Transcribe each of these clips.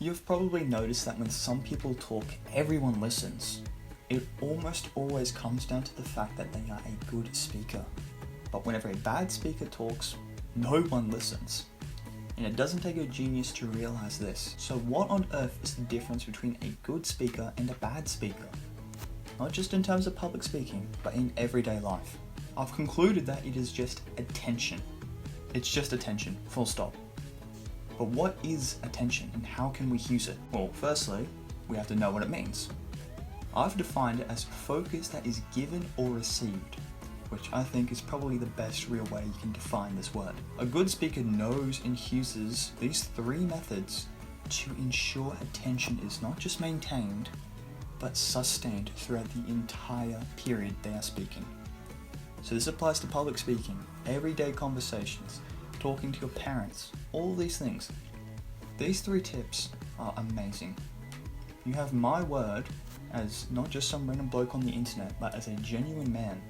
You've probably noticed that when some people talk, everyone listens. It almost always comes down to the fact that they are a good speaker. But whenever a bad speaker talks, no one listens. And it doesn't take a genius to realize this. So what on earth is the difference between a good speaker and a bad speaker? Not just in terms of public speaking, but in everyday life. I've concluded that it is just attention. It's just attention, full stop. But what is attention and how can we use it? Well, firstly, we have to know what it means. I've defined it as focus that is given or received, which I think is probably the best real way you can define this word. A good speaker knows and uses these three methods to ensure attention is not just maintained, but sustained throughout the entire period they are speaking. So this applies to public speaking, everyday conversations, talking to your parents, all these things. These three tips are amazing. You have my word, as not just some random bloke on the internet, but as a genuine man,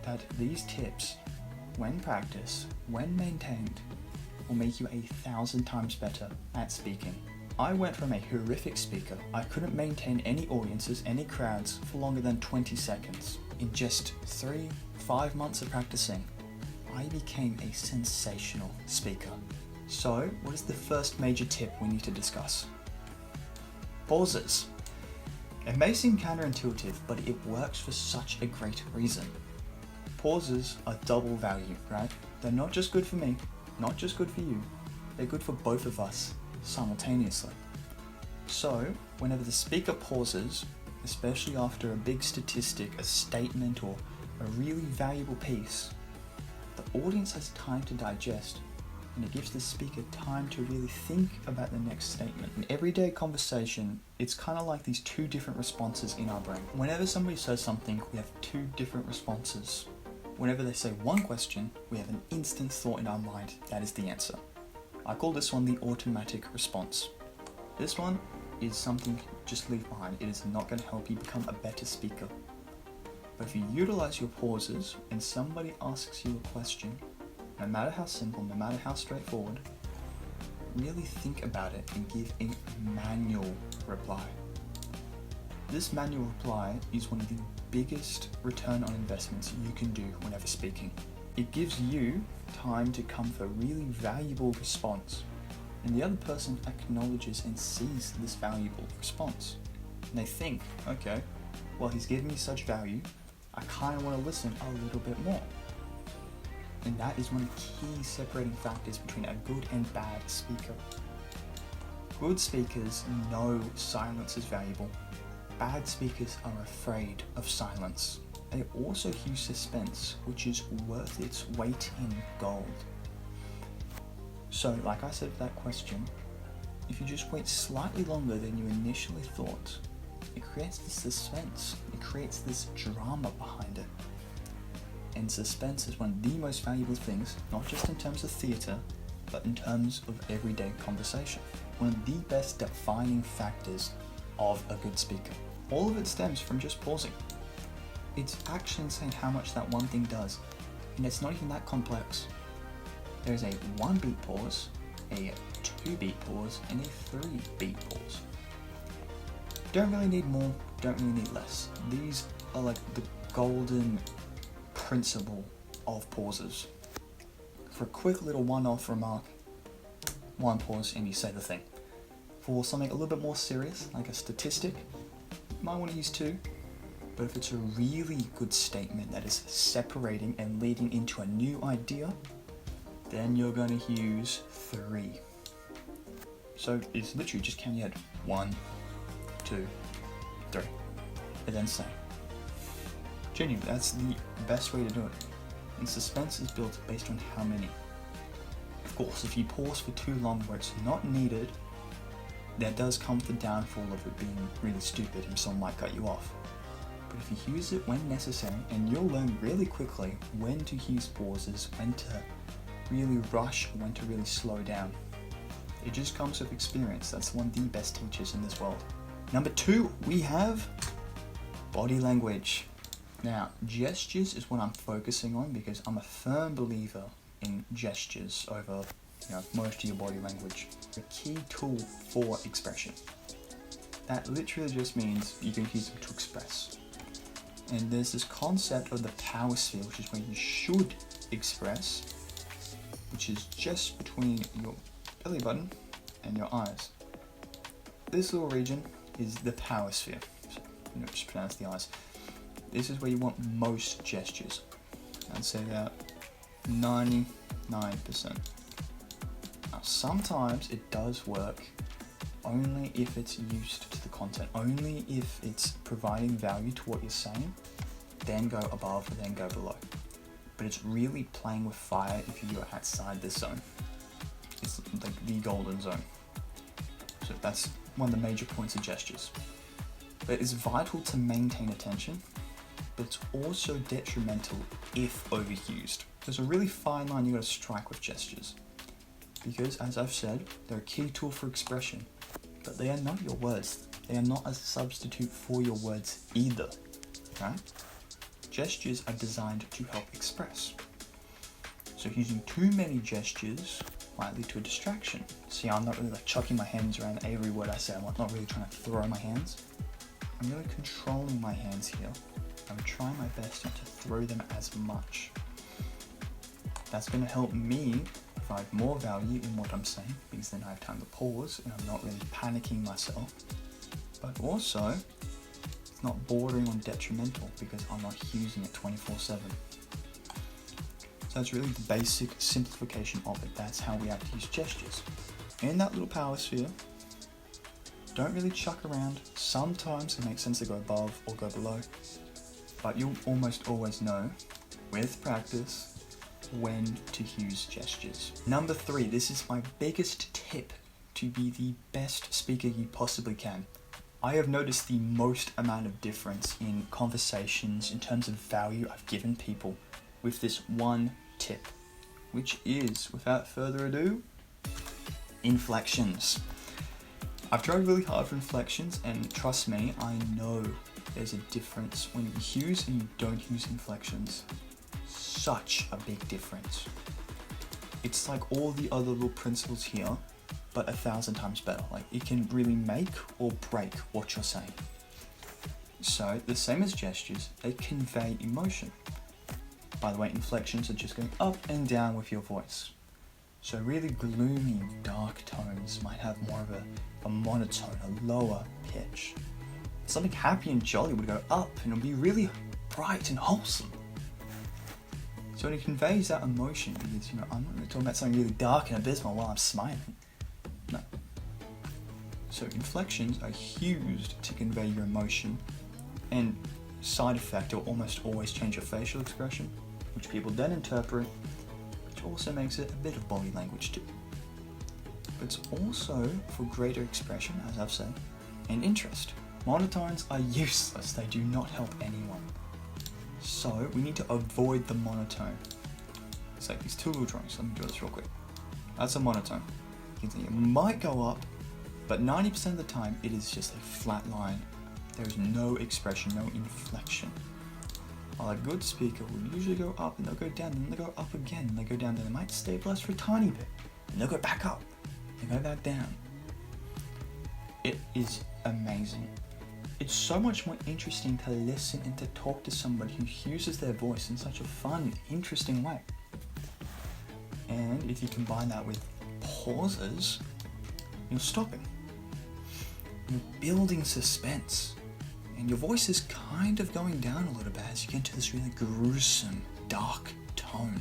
that these tips, when practiced, when maintained, will make you 1,000 times better at speaking. I went from a horrific speaker. I couldn't maintain any audiences, any crowds for longer than 20 seconds. In just 3-5 months of practicing, I became a sensational speaker. So, what is the first major tip we need to discuss? Pauses. It may seem counterintuitive, but it works for such a great reason. Pauses are double value, right? They're not just good for me, not just good for you, they're good for both of us simultaneously. So, whenever the speaker pauses, especially after a big statistic, a statement, or a really valuable piece, the audience has time to digest, and it gives the speaker time to really think about the next statement. In everyday conversation, it's kind of like these two different responses in our brain. Whenever somebody says something, we have two different responses. Whenever they say one question, we have an instant thought in our mind that is the answer. I call this one the automatic response. This one is something just leave behind. It is not going to help you become a better speaker. But if you utilize your pauses and somebody asks you a question, no matter how simple, no matter how straightforward, really think about it and give a manual reply. This manual reply is one of the biggest return on investments you can do whenever speaking. It gives you time to come for a really valuable response, and the other person acknowledges and sees this valuable response. And they think, okay, well, he's giving me such value, I kind of want to listen a little bit more. And that is one of the key separating factors between a good and bad speaker. Good speakers know silence is valuable. Bad speakers are afraid of silence. They also use suspense, which is worth its weight in gold. So, like I said with that question, if you just wait slightly longer than you initially thought, it creates this suspense, it creates this drama behind it. And suspense is one of the most valuable things, not just in terms of theatre, but in terms of everyday conversation. One of the best defining factors of a good speaker. All of it stems from just pausing. It's actually insane how much that one thing does, and it's not even that complex. There's a 1-beat pause, a 2-beat pause, and a 3-beat pause. Don't really need more, don't really need less. These are like the golden principle of pauses. For a quick little one-off remark, one pause and you say the thing. For something a little bit more serious, like a statistic, you might want to use 2. But if it's a really good statement that is separating and leading into a new idea, then you're going to use 3. So it's literally just count your head. 1, 2, 3. And then say. Genuinely, that's the best way to do it. And suspense is built based on how many. Of course, if you pause for too long where it's not needed, there does come the downfall of it being really stupid and someone might cut you off. But if you use it when necessary, and you'll learn really quickly when to use pauses, when to really rush, when to really slow down. It just comes with experience. That's one of the best teachers in this world. Number 2, we have body language. Now, gestures is what I'm focusing on because I'm a firm believer in gestures over most of your body language. A key tool for expression. That literally just means you can use them to express. And there's this concept of the power sphere, which is where you should express, which is just between your belly button and your eyes. This little region is the power sphere. So, just pronounce the eyes. This is where you want most gestures. I'd say that 99%. Now, sometimes it does work only if it's used to the content, only if it's providing value to what you're saying, then go above, then go below. But it's really playing with fire if you're outside this zone. It's like the golden zone. So that's one of the major points of gestures. But it's vital to maintain attention, but it's also detrimental if overused. There's a really fine line you gotta strike with gestures. Because, as I've said, they're a key tool for expression, but they are not your words. They are not a substitute for your words either, right? Gestures are designed to help express. So using too many gestures might lead to a distraction. See, I'm not really like chucking my hands around every word I say. I'm not really trying to throw my hands. I'm really controlling my hands here. I'm trying my best not to throw them as much. That's going to help me provide more value in what I'm saying, because then I have time to pause and I'm not really panicking myself. But also, it's not bordering on detrimental because I'm not using it 24/7. So that's really the basic simplification of it. That's how we have to use gestures. In that little power sphere, don't really chuck around. Sometimes it makes sense to go above or go below, but you'll almost always know, with practice, when to use gestures. Number 3, this is my biggest tip to be the best speaker you possibly can. I have noticed the most amount of difference in conversations in terms of value I've given people with this one tip, which is, without further ado, inflections. I've tried really hard for inflections, and trust me, I know there's a difference when you use and you don't use inflections. Such a big difference. It's like all the other little principles here, but 1,000 times better. Like, it can really make or break what you're saying. So the same as gestures, they convey emotion. By the way, inflections are just going up and down with your voice. So really gloomy, dark tones might have more of a monotone, a lower pitch. Something happy and jolly would go up and it'll be really bright and wholesome. So it conveys that emotion because, I'm not really talking about something really dark and abysmal while I'm smiling. No. So inflections are used to convey your emotion, and side effect, it'll almost always change your facial expression, which people then interpret, which also makes it a bit of body language too. But it's also for greater expression, as I've said, and interest. Monotones are useless, they do not help anyone. So we need to avoid the monotone. It's like these two little drawings. Let me do this real quick. That's a monotone. You can see it might go up, but 90% of the time it is just a flat line. There is no expression, no inflection. While a good speaker will usually go up and they'll go down, and then they'll go up again, and they go down, then they might stabilize for a tiny bit, and they'll go back up, and go back down. It is amazing. It's so much more interesting to listen and to talk to somebody who uses their voice in such a fun, interesting way. And if you combine that with pauses, you're stopping. You're building suspense. And your voice is kind of going down a little bit as you get into this really gruesome, dark tone.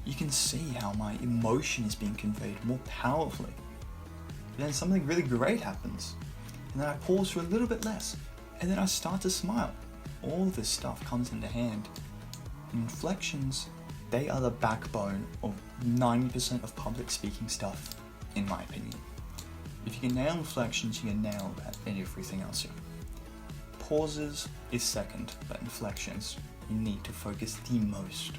You can see how my emotion is being conveyed more powerfully. But then something really great happens. And then I pause for a little bit less, and then I start to smile. All this stuff comes into hand. Inflections, they are the backbone of 90% of public speaking stuff, in my opinion. If you can nail inflections, you can nail about everything else here. Pauses is second, but inflections, you need to focus the most.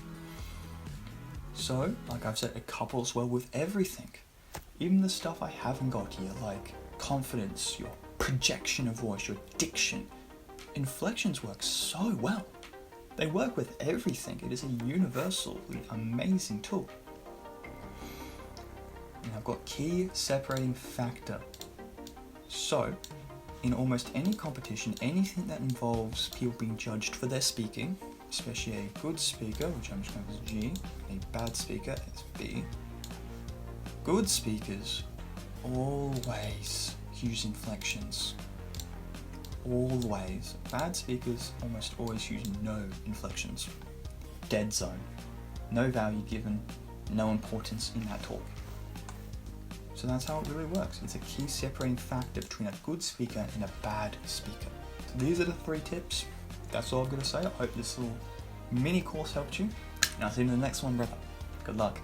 So, like I've said, it couples well with everything. Even the stuff I haven't got here, like confidence, your projection of voice, your diction. Inflections work so well. They work with everything. It is a universally amazing tool. And I've got key separating factor. So, in almost any competition, anything that involves people being judged for their speaking, especially a good speaker, which I'm just going to as G, a bad speaker as B. Good speakers always use inflections. Always. Bad speakers almost always use no inflections. Dead zone. No value given, no importance in that talk. So that's how it really works. It's a key separating factor between a good speaker and a bad speaker. So these are the 3 tips. That's all I've got to say. I hope this little mini course helped you. And I'll see you in the next one, brother. Good luck.